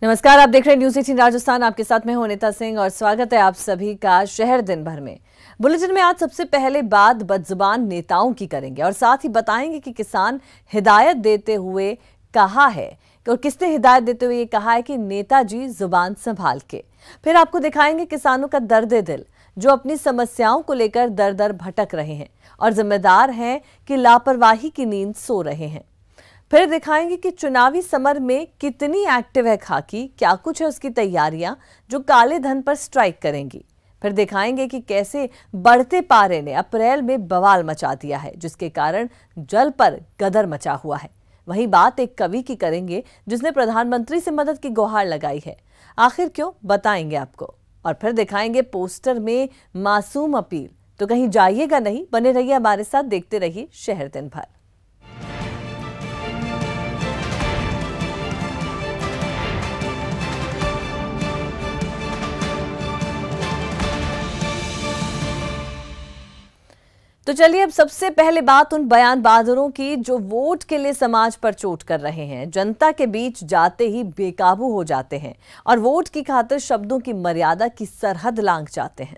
नमस्कार, आप देख रहे हैं न्यूज़ 18 राजस्थान। आपके साथ मैं हूं अनिता सिंह और स्वागत है आप सभी का शहर दिन भर में। बुलेटिन में आज सबसे पहले बात बदजुबान नेताओं की करेंगे और साथ ही बताएंगे कि किसान हिदायत देते हुए कहा है और किसने हिदायत देते हुए ये कहा है कि नेताजी जुबान संभाल के। फिर आपको दिखाएंगे किसानों का दर्द दिल जो अपनी समस्याओं को लेकर दर दर भटक रहे हैं और जिम्मेदार हैं कि लापरवाही की नींद सो रहे हैं। फिर दिखाएंगे कि चुनावी समर में कितनी एक्टिव है खाकी, क्या कुछ है उसकी तैयारियां जो काले धन पर स्ट्राइक करेंगी। फिर दिखाएंगे कि कैसे बढ़ते पारे ने अप्रैल में बवाल मचा दिया है जिसके कारण जल पर गदर मचा हुआ है। वहीं बात एक कवि की करेंगे जिसने प्रधानमंत्री से मदद की गुहार लगाई है। आखिर क्यों, बताएंगे आपको। और फिर दिखाएंगे पोस्टर में मासूम अपील। तो कहीं जाइएगा नहीं, बने रहिए हमारे साथ, देखते रहिए शहर दिन भर। तो चलिए अब सबसे पहले बात उन बयान बहादुरों की जो वोट के लिए समाज पर चोट कर रहे हैं, जनता के बीच जाते ही बेकाबू हो जाते हैं और वोट की खातिर शब्दों की मर्यादा की सरहद लांघ जाते हैं।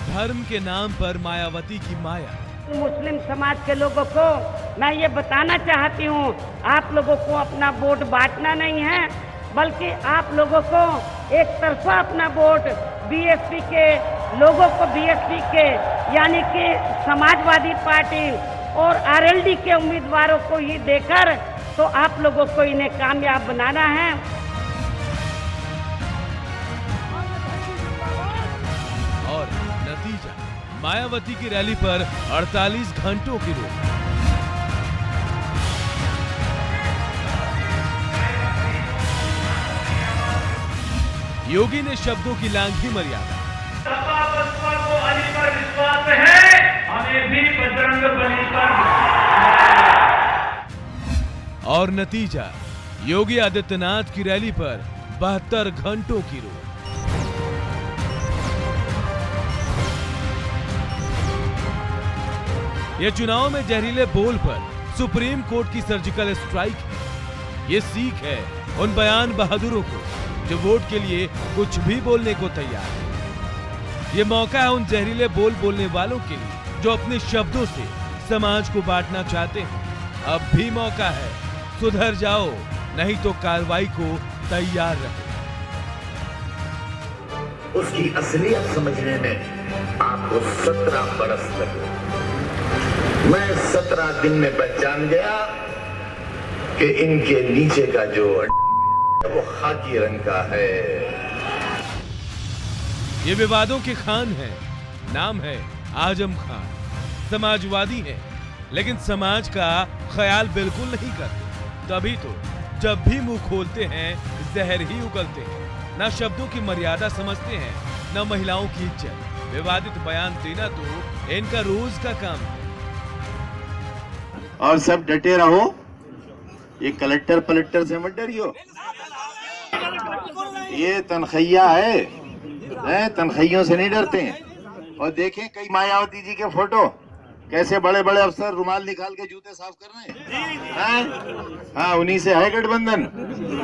धर्म के नाम पर मायावती की माया। मुस्लिम समाज के लोगों को मैं ये बताना चाहती हूँ, आप लोगों को अपना वोट बांटना नहीं है, बल्कि आप लोगों को एक तरफा अपना वोट बीएसपी के लोगों को, बीएसपी के यानी कि समाजवादी पार्टी और आरएलडी के उम्मीदवारों को ही देकर तो आप लोगों को इन्हें कामयाब बनाना है। और नतीजा, मायावती की रैली पर 48 घंटों की रोक। योगी ने शब्दों की लांघी मर्यादा। सपा बसपा को अली पर विश्वास है, हमें भी बजरंग बली पर विश्वास है। और नतीजा, योगी आदित्यनाथ की रैली पर 72 घंटों की रोक। यह चुनाव में जहरीले बोल पर सुप्रीम कोर्ट की सर्जिकल स्ट्राइक है। ये सीख है उन बयान बहादुरों को जो वोट के लिए कुछ भी बोलने को तैयार है। ये मौका है उन जहरीले बोल बोलने वालों के लिए जो अपने शब्दों से समाज को बांटना चाहते हैं। अब भी मौका है, सुधर जाओ, नहीं तो कार्रवाई को तैयार रहो। उसकी असलियत समझने में आपको 17 बरस लगे। मैं 17 दिन में पहचान गया कि इनके नीचे का जो वो खाकी रंग का है। ये विवादों के खान हैं, नाम है आजम खान। समाजवादी है लेकिन समाज का ख्याल बिल्कुल नहीं करते। तभी तो जब भी मुंह खोलते हैं जहर ही उगलते हैं। ना शब्दों की मर्यादा समझते हैं, ना महिलाओं की इज्जत। विवादित बयान देना तो इनका रोज का काम है। और सब डटे रहो, ये कलेक्टर पलक्टर से मत डरियो। ये तनखैया है, तनखैयों से नहीं डरते हैं। और देखें कई मायावती जी के फोटो, कैसे बड़े बड़े अफसर रुमाल निकाल के जूते साफ कर रहे हैं। हाँ, उन्हीं से है गठबंधन।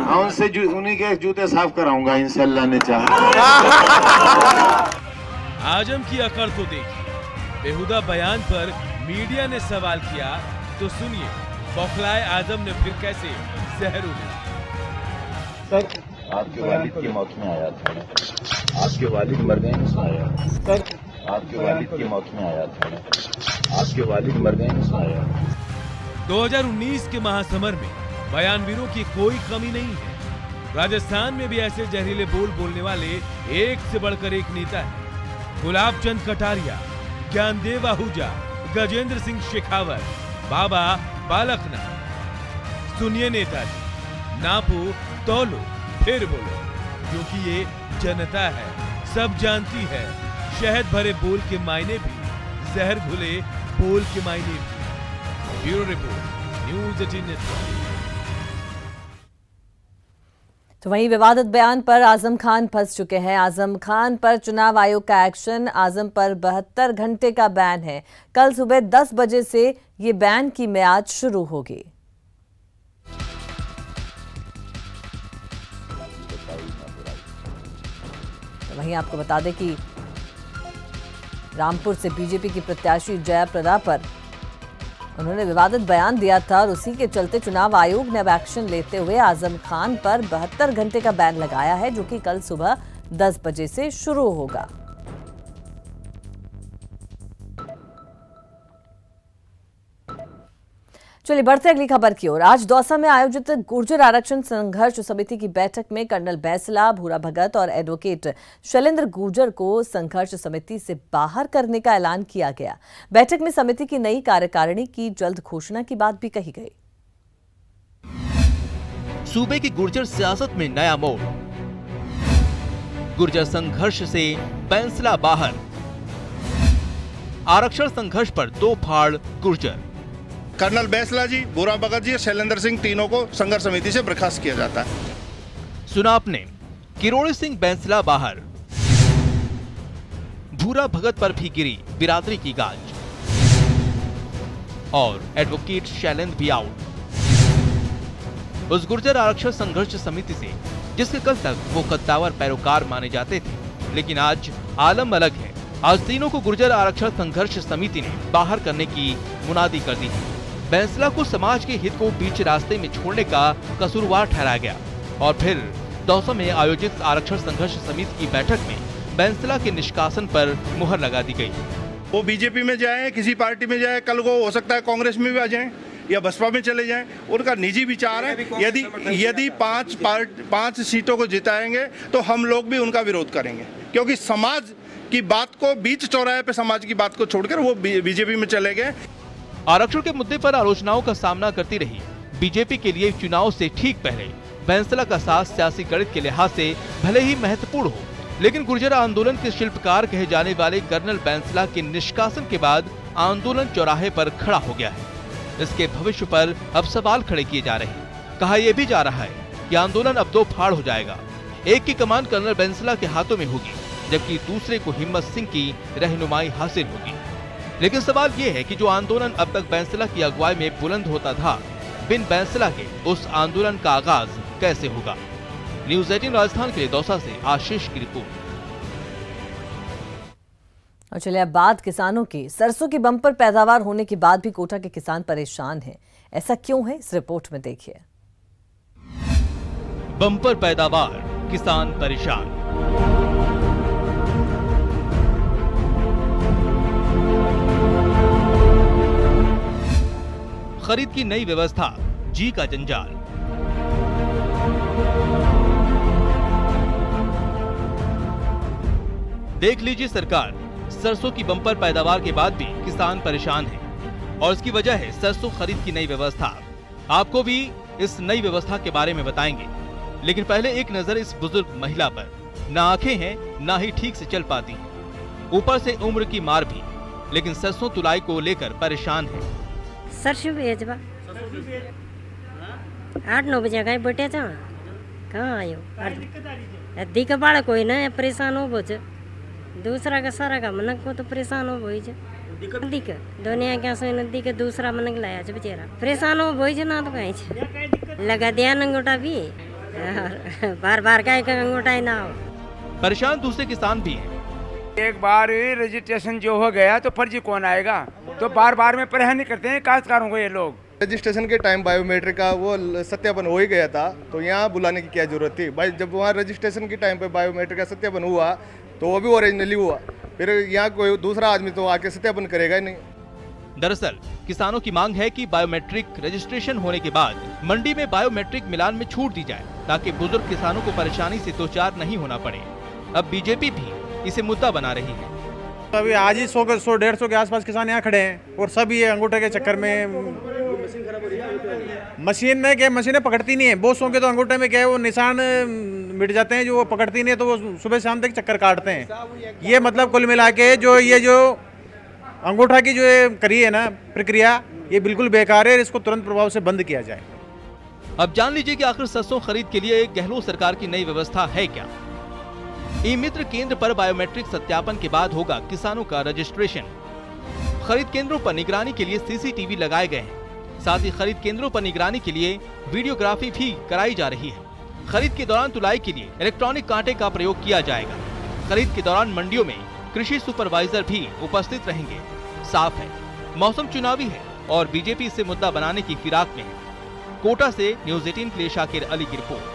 हाँ, उनसे उन्हीं के जूते साफ कराऊंगा इंशाल्लाह ने चाहा। आजम की अकड़ तो देखिए। बेहुदा बयान पर मीडिया ने सवाल किया तो सुनिए, बौखलाए आजम ने फिर कैसे जहर उगला। सर, आपके वालिद की मौत में आया था। आपके वालिद मर गए नहीं सुनाया। सर, आपके वालिद की मौत में आया था। आपके वालिद मर गए नहीं सुनाया। 2019 के महासमर में बयानवीरों की कोई कमी नहीं है। राजस्थान में भी ऐसे जहरीले बोल बोलने वाले एक से बढ़कर एक नेता है। गुलाब चंद कटारिया, ज्ञानदेव आहूजा, गजेंद्र सिंह शेखावत, बाबा बालकनाथ। सुनिए नेताजी, नापो तौलो फिर बोलो, क्योंकि ये जनता है, सब जानती है। शहद भरे बोल के मायने भी, जहर घुले बोल के मायने भी। Bureau report, news 18। तो वहीं विवादित बयान पर आजम खान फंस चुके हैं। आजम खान पर चुनाव आयोग का एक्शन। आजम पर 72 घंटे का बैन है। कल सुबह 10 बजे से ये बैन की मियाद शुरू होगी। तो वहीं आपको बता दें कि रामपुर से बीजेपी की प्रत्याशी जयाप्रदा पर उन्होंने विवादित बयान दिया था और उसी के चलते चुनाव आयोग ने अब एक्शन लेते हुए आजम खान पर 72 घंटे का बैन लगाया है, जो कि कल सुबह 10 बजे से शुरू होगा। चलिए बढ़ते अगली खबर की ओर। आज दौसा में आयोजित गुर्जर आरक्षण संघर्ष समिति की बैठक में कर्नल बैंसला, भूरा भगत और एडवोकेट शैलेंद्र गुर्जर को संघर्ष समिति से बाहर करने का ऐलान किया गया। बैठक में समिति की नई कार्यकारिणी की जल्द घोषणा की बात भी कही गई। सूबे की गुर्जर सियासत में नया मोड़। गुर्जर संघर्ष से बैंसला बाहर। आरक्षण संघर्ष पर दो फाड़ गुर्जर। कर्नल बैंसला जी, भूरा भगत जी और शैलेंद्र सिंह तीनों को संघर्ष समिति से बर्खास्त किया जाता है। सुना आपने, किरोड़ी सिंह बैंसला बाहर। भूरा भगत पर भी गिरी बिरादरी की गाज और एडवोकेट शैलेंद्र भी आउट। उस गुर्जर आरक्षण संघर्ष समिति से जिसके कल तक वो कद्दावर पैरोकार माने जाते थे, लेकिन आज आलम अलग है। आज तीनों को गुर्जर आरक्षण संघर्ष समिति ने बाहर करने की मुनादी कर दी है। बैंसला को समाज के हित को बीच रास्ते में छोड़ने का कसूरवार ठहराया गया और फिर दौसा में आयोजित आरक्षण संघर्ष समिति की बैठक में बैंसला के निष्कासन पर मुहर लगा दी गई। वो बीजेपी में जाए, किसी पार्टी में जाए, कल को हो सकता है कांग्रेस में भी आ जाए या बसपा में चले जाएं, उनका निजी विचार है। यदि पांच सीटों को जिताएंगे तो हम लोग भी उनका विरोध करेंगे, क्योंकि समाज की बात को बीच चौराहे पे समाज की बात को छोड़कर वो बीजेपी में चले गए। आरक्षण के मुद्दे पर आलोचनाओं का सामना करती रही बीजेपी के लिए चुनाव से ठीक पहले बैंसला का साथ सियासी गणित के लिहाज से भले ही महत्वपूर्ण हो, लेकिन गुर्जर आंदोलन के शिल्पकार कहे जाने वाले कर्नल बैंसला के निष्कासन के बाद आंदोलन चौराहे पर खड़ा हो गया है। इसके भविष्य पर अब सवाल खड़े किए जा रहे हैं। कहा यह भी जा रहा है कि आंदोलन अब दो फाड़ हो जाएगा। एक की कमान कर्नल बैंसला के हाथों में होगी, जबकि दूसरे को हिम्मत सिंह की रहनुमाई हासिल होगी। लेकिन सवाल ये है कि जो आंदोलन अब तक बैंसला की अगुवाई में बुलंद होता था, बिन बैंसला के उस आंदोलन का आगाज कैसे होगा। न्यूज़ 18 राजस्थान के लिए दौसा से आशीष की रिपोर्ट। और चलिए अब बात किसानों की। सरसों की बम्पर पैदावार होने के बाद भी कोटा के किसान परेशान हैं। ऐसा क्यों है, इस रिपोर्ट में देखिए। बम्पर पैदावार, किसान परेशान। खरीद की नई व्यवस्था, जी का जंजाल। देख लीजिए सरकार, सरसों की बम्पर पैदावार के बाद भी किसान परेशान हैं और इसकी वजह है सरसों खरीद की नई व्यवस्था। आपको भी इस नई व्यवस्था के बारे में बताएंगे, लेकिन पहले एक नजर इस बुजुर्ग महिला पर। ना आंखें हैं, ना ही ठीक से चल पाती हैं, ऊपर से उम्र की मार भी, लेकिन सरसों तुलाई को लेकर परेशान है। सरसों बेचबा 8-9 बजे कहीं बैठे था, कहाँ आयो अद्धी का बाड़ा कोई ना परेशान हो बोझ, दूसरा का सारा का मनक को तो परेशान हो बोई दुनिया क्या सो नदी के दूसरा मनक लाया छ बेचारा परेशान हो बोई ना तो कहीं लगा दिया अंगूठा भी बार बार का एक अंगूठा ही ना हो। परेशान दूसरे किसान भी हैं। एक बार रजिस्ट्रेशन जो हो गया तो फर्जी कौन आएगा, तो बार बार में परेशानी करते हैं काश्तकारों को ये लोग। रजिस्ट्रेशन के टाइम बायोमेट्रिक का वो सत्यापन हो ही गया था, तो यहाँ बुलाने की क्या जरूरत थी भाई। जब वहाँ रजिस्ट्रेशन के टाइम पे बायोमेट्रिक का सत्यापन हुआ तो वो भी ओरिजिनली हुआ, फिर यहाँ कोई दूसरा आदमी तो आके सत्यापन करेगा ही नहीं। दरअसल किसानों की मांग है कि बायोमेट्रिक रजिस्ट्रेशन होने के बाद मंडी में बायोमेट्रिक मिलान में छूट दी जाए, ताकि बुजुर्ग किसानों को परेशानी से दो चार नहीं होना पड़े। अब बीजेपी भी इसे मुद्दा बना रही है। अभी आज ही 100-150 के आसपास किसान यहाँ खड़े हैं और सब ये अंगूठे के चक्कर में मशीनें पकड़ती नहीं है। बहुत सौ के तो अंगूठे में क्या है वो निशान मिट जाते हैं, जो वो पकड़ती नहीं है तो वो सुबह शाम तक चक्कर काटते हैं। ये मतलब कुल मिला के जो अंगूठा की जो करी है ना प्रक्रिया, ये बिल्कुल बेकार है, इसको तुरंत प्रभाव से बंद किया जाए। अब जान लीजिए कि आखिर सरसों खरीद के लिए गहलोत सरकार की नई व्यवस्था है क्या। ई मित्र केंद्र पर बायोमेट्रिक सत्यापन के बाद होगा किसानों का रजिस्ट्रेशन। खरीद केंद्रों पर निगरानी के लिए सीसीटीवी लगाए गए हैं। साथ ही खरीद केंद्रों पर निगरानी के लिए वीडियोग्राफी भी कराई जा रही है। खरीद के दौरान तुलाई के लिए इलेक्ट्रॉनिक कांटे का प्रयोग किया जाएगा। खरीद के दौरान मंडियों में कृषि सुपरवाइजर भी उपस्थित रहेंगे। साफ है मौसम चुनावी है और बीजेपी इसे मुद्दा बनाने की फिराक में है। कोटा से न्यूज़ 18 के लिए शाकिर अली की रिपोर्ट।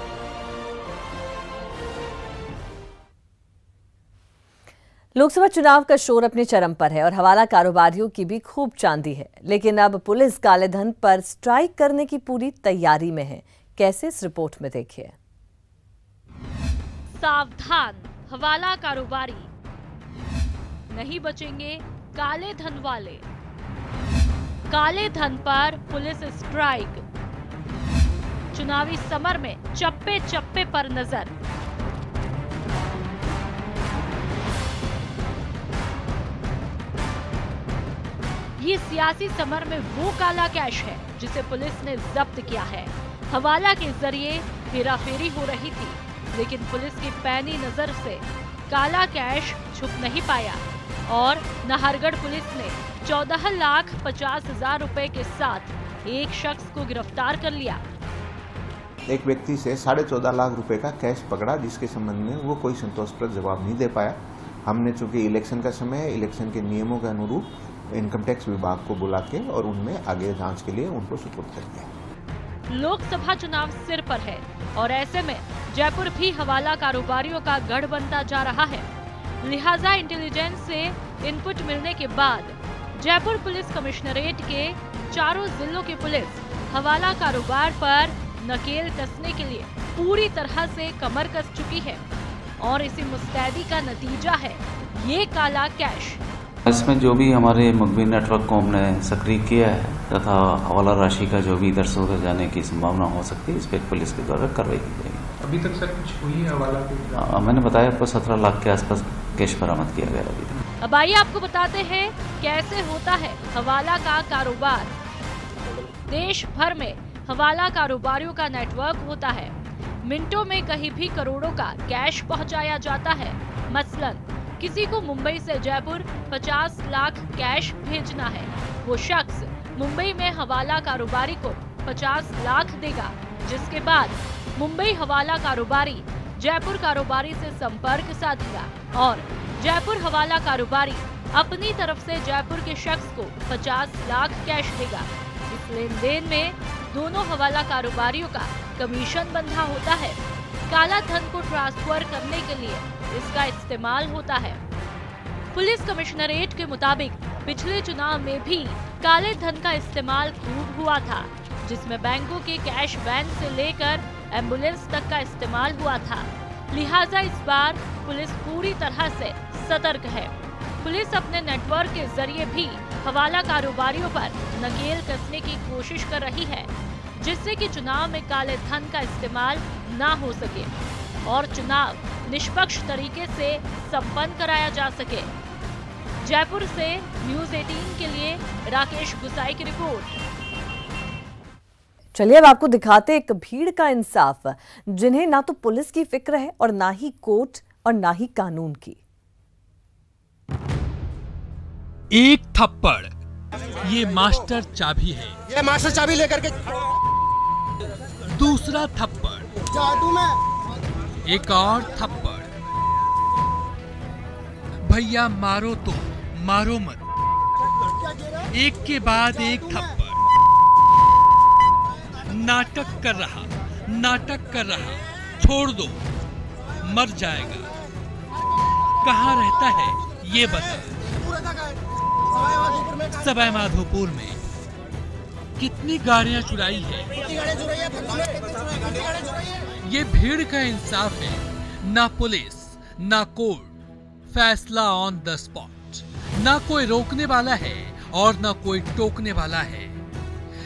लोकसभा चुनाव का शोर अपने चरम पर है और हवाला कारोबारियों की भी खूब चांदी है, लेकिन अब पुलिस काले धन पर स्ट्राइक करने की पूरी तैयारी में है। कैसे, इस रिपोर्ट में देखिए। सावधान हवाला कारोबारी, नहीं बचेंगे काले धन वाले। काले धन पर पुलिस स्ट्राइक, चुनावी समर में चप्पे चप्पे पर नजर। ये सियासी समर में वो काला कैश है जिसे पुलिस ने जब्त किया है। हवाला के जरिए हेराफेरी हो रही थी, लेकिन पुलिस की पैनी नजर से काला कैश छुप नहीं पाया और नाहरगढ़ पुलिस ने 14,50,000 रुपए के साथ एक शख्स को गिरफ्तार कर लिया। एक व्यक्ति से 14.5 लाख रुपए का कैश पकड़ा, जिसके संबंध में वो कोई संतोषप्रद जवाब नहीं दे पाया। हमने चूंकि इलेक्शन का समय है, इलेक्शन के नियमों के अनुरूप इनकम टैक्स विभाग को बुला के और उनमें आगे जांच के लिए उनको सुपुर्द कर दिया। लोकसभा चुनाव सिर पर है और ऐसे में जयपुर भी हवाला कारोबारियों का गढ़ बनता जा रहा है। लिहाजा इंटेलिजेंस से इनपुट मिलने के बाद जयपुर पुलिस कमिश्नरेट के चारों जिलों की पुलिस हवाला कारोबार पर नकेल कसने के लिए पूरी तरह से कमर कस चुकी है और इसी मुस्तैदी का नतीजा है ये काला कैश। इसमें जो भी हमारे मुखबिर नेटवर्क को हमने सक्रिय किया है तथा हवाला राशि का जो भी इधर से उधर जाने की संभावना हो सकती है, इस पर पुलिस के द्वारा कार्रवाई की जाएगी। अभी तक सर कुछ हुई है हवाला की? मैंने बताया आपको 17 लाख के आसपास कैश बरामद किया गया अभी तक। अब आइए आपको बताते हैं कैसे होता है हवाला का कारोबार। देश भर में हवाला कारोबारियों का नेटवर्क होता है। मिनटों में कहीं भी करोड़ों का कैश पहुंचाया जाता है। मसलन किसी को मुंबई से जयपुर 50 लाख कैश भेजना है, वो शख्स मुंबई में हवाला कारोबारी को 50 लाख देगा, जिसके बाद मुंबई हवाला कारोबारी जयपुर कारोबारी से संपर्क साधेगा और जयपुर हवाला कारोबारी अपनी तरफ से जयपुर के शख्स को 50 लाख कैश देगा। इस लेन देन में दोनों हवाला कारोबारियों का कमीशन बंधा होता है। काला धन को ट्रांसफर करने के लिए इसका इस्तेमाल होता है। पुलिस कमिश्नरेट के मुताबिक पिछले चुनाव में भी काले धन का इस्तेमाल खूब हुआ था, जिसमें बैंकों के कैश वैन से लेकर एम्बुलेंस तक का इस्तेमाल हुआ था। लिहाजा इस बार पुलिस पूरी तरह से सतर्क है। पुलिस अपने नेटवर्क के जरिए भी हवाला कारोबारियों पर नकेल कसने की कोशिश कर रही है, जिससे कि चुनाव में काले धन का इस्तेमाल ना हो सके और चुनाव निष्पक्ष तरीके से संपन्न कराया जा सके। जयपुर से न्यूज़ 18 के लिए राकेश गुसाई की रिपोर्ट। चलिए अब आपको दिखाते एक भीड़ का इंसाफ, जिन्हें ना तो पुलिस की फिक्र है और ना ही कोर्ट और ना ही कानून की। एक थप्पड़ ये मास्टर चाबी है। ये मास्टर चाबी लेकर के दूसरा थप्पड़ जादू में, एक और थप्पड़। भैया मारो तो मारो मत, एक के बाद एक थप्पड़। नाटक कर रहा, छोड़ दो, मर जाएगा। कहाँ रहता है ये बता। सवाई माधोपुर में कितनी गाड़ियां चुराई है। ये भीड़ का इंसाफ है। ना पुलिस ना कोर्ट, फैसला ऑन द स्पॉट। ना कोई रोकने वाला है और ना कोई टोकने वाला है।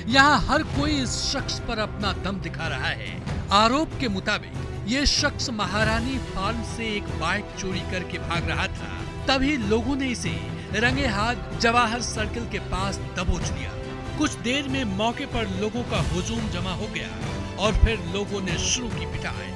यहाँ हर कोई इस शख्स पर अपना दम दिखा रहा है। आरोप के मुताबिक ये शख्स महारानी फार्म से एक बाइक चोरी करके भाग रहा था, तभी लोगों ने इसे रंगे हाथ जवाहर सर्किल के पास दबोच लिया। कुछ देर में मौके पर लोगों का हुजूम जमा हो गया और फिर लोगों ने शुरू की पिटाई।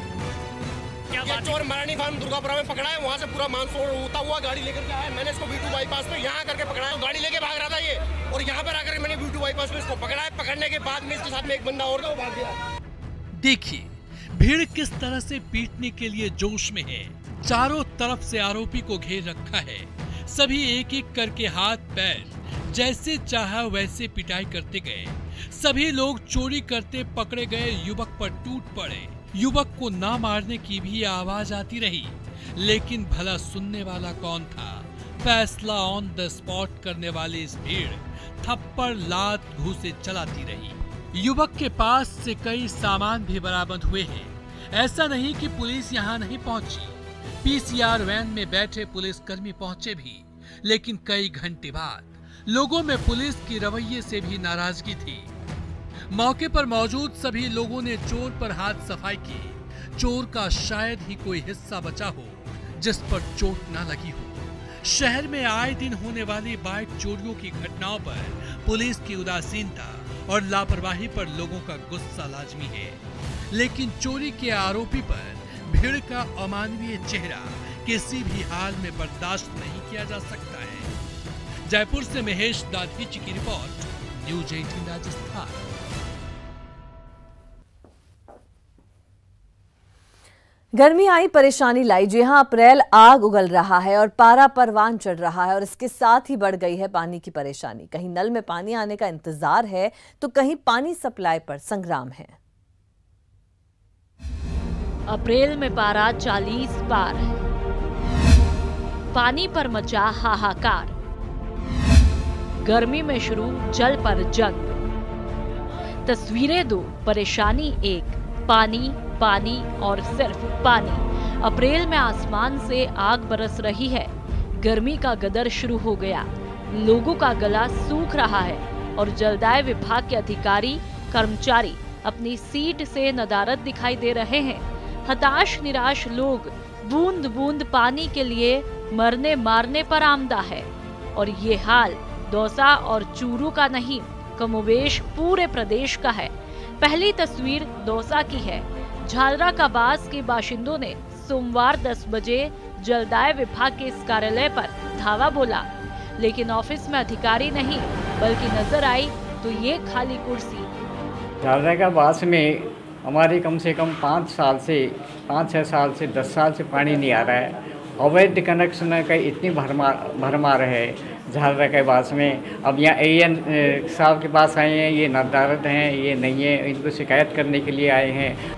ये चोर मरानी फार्म दुर्गापुरा में पकड़ा है, वहाँ से पूरा मानसून होता हुआ गाड़ी लेकर के आया। मैंने इसको B2 बाईपास पे यहाँ करके पकड़ा है, गाड़ी लेके भाग रहा था ये, और यहाँ पर आकर मैंने B2 बाईपास पे इसको पकड़ा है। पकड़ने के बाद में इसके साथ में एक बंदा और था, वो भाग गया। देखिए भीड़ किस तरह से पीटने के लिए जोश में है। चारों तरफ से आरोपी को घेर रखा है। सभी एक एक करके हाथ पैर जैसे चाहा वैसे पिटाई करते गए। सभी लोग चोरी करते पकड़े गए युवक पर टूट पड़े। युवक को ना मारने की भी आवाज आती रही, लेकिन भला सुनने वाला कौन था। फैसला ऑन द स्पॉट करने वाली इस भीड़ थप्पड़ लात घूंसे चलाती रही। युवक के पास से कई सामान भी बरामद हुए हैं। ऐसा नहीं कि पुलिस यहाँ नहीं पहुंची। पीसीआर वैन में बैठे पुलिसकर्मी पहुंचे भी, लेकिन कई घंटे बाद लोगों में पुलिस की रवैये से भी नाराजगी थी। मौके पर मौजूद सभी लोगों ने चोर पर हाथ सफाई की। चोर का शायद ही कोई हिस्सा बचा हो जिस पर चोट न लगी हो। शहर में आए दिन होने वाली बाइक चोरियों की घटनाओं पर पुलिस की उदासीनता और लापरवाही पर लोगों का गुस्सा लाजमी है, लेकिन चोरी के आरोपी पर भीड़ का अमानवीय चेहरा किसी भी हाल में बर्दाश्त नहीं किया जा सकता है। जयपुर से महेश दाधीची की रिपोर्ट, न्यूज 18 राजस्थान। गर्मी आई परेशानी लाई। जी हां, अप्रैल आग उगल रहा है और पारा परवान चढ़ रहा है और इसके साथ ही बढ़ गई है पानी की परेशानी। कहीं नल में पानी आने का इंतजार है तो कहीं पानी सप्लाई पर संग्राम है। अप्रैल में पारा 40 पार है। पानी पर मचा हाहाकार। गर्मी में शुरू जल पर जंग। तस्वीरें दो, परेशानी एक। पानी पानी और सिर्फ पानी। अप्रैल में आसमान से आग बरस रही है। गर्मी का गदर शुरू हो गया। लोगों का गला सूख रहा है और जलदाय विभाग के अधिकारी कर्मचारी अपनी सीट से नदारद दिखाई दे रहे हैं। हताश निराश लोग बूंद बूंद पानी के लिए मरने मारने पर आमदा है। और ये हाल दौसा और चूरू का नहीं, कमोबेश पूरे प्रदेश का है। पहली तस्वीर दौसा की है। झालरा का बास के बाशिंदों ने सोमवार 10 बजे जलदाय विभाग के इस कार्यालय पर धावा बोला, लेकिन ऑफिस में अधिकारी नहीं बल्कि नजर आई तो ये खाली कुर्सी। झालरा का बास में हमारे कम से कम 5-6 साल से 10 साल से पानी नहीं आ रहा है। अवैध कनेक्शन का इतनी भरमार है झालरा के पास में। अब यहाँ AN साहब के पास आए हैं, ये नदारद हैं, ये नहीं है, इनको शिकायत करने के लिए आए हैं।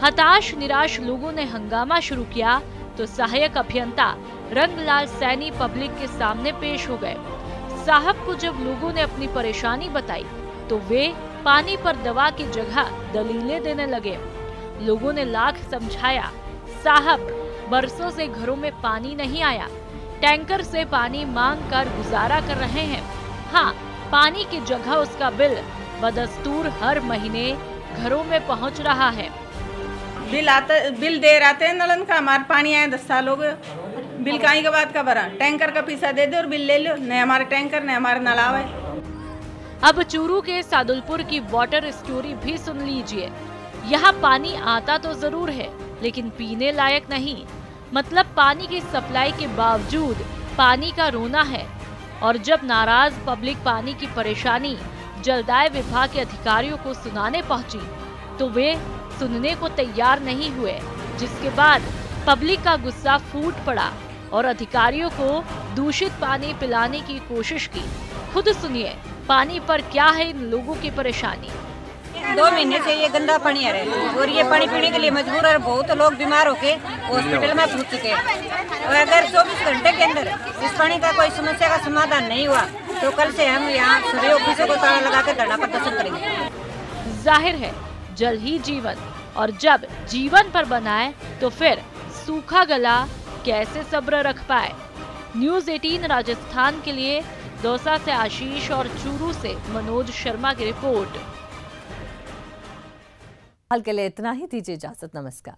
हताश निराश लोगों ने हंगामा शुरू किया तो सहायक अभियंता रंगलाल सैनी पब्लिक के सामने पेश हो गए। साहब को जब लोगों ने अपनी परेशानी बताई तो वे पानी पर दवा की जगह दलीलें देने लगे। लोगों ने लाख समझाया, साहब बरसों से घरों में पानी नहीं आया, टैंकर से पानी मांग कर गुजारा कर रहे हैं। हाँ, पानी की जगह उसका बिल बदस्तूर हर महीने घरों में पहुंच रहा है। बिल दे रहते हैं नलन का। हमारे पानी आए 10 साल हो गए, बिल काई के बाद का भरा। टैंकर का पैसा दे दो और बिल ले लो, न हमारे टैंकर न हमारे नलाव है। अब चूरू के सादुलपुर की वाटर स्टोरी भी सुन लीजिए। यहाँ पानी आता तो जरूर है लेकिन पीने लायक नहीं। मतलब पानी की सप्लाई के बावजूद पानी का रोना है। और जब नाराज पब्लिक पानी की परेशानी जलदाय विभाग के अधिकारियों को सुनाने पहुंची तो वे सुनने को तैयार नहीं हुए, जिसके बाद पब्लिक का गुस्सा फूट पड़ा और अधिकारियों को दूषित पानी पिलाने की कोशिश की। खुद सुनिए पानी पर क्या है इन लोगों की परेशानी। 2 महीने से ये गंदा पानी आ रहा है और ये पानी पीने के लिए मजबूर है। बहुत लोग बीमार होके हॉस्पिटल में पहुंच चुके हैं और अगर 24 घंटे के अंदर इस पानी का कोई समस्या का समाधान नहीं हुआ तो कल से हम यहाँ सभी ऑफिसों को ताला लगा कर धरना प्रदर्शन करेंगे। जाहिर है जल ही जीवन, और जब जीवन पर बनाए तो फिर सूखा गला कैसे सब्र रख पाए। न्यूज 18 राजस्थान के लिए दौसा से आशीष और चूरू से मनोज शर्मा की रिपोर्ट। हाल के लिए इतना ही, दीजिए इजाजत, नमस्कार।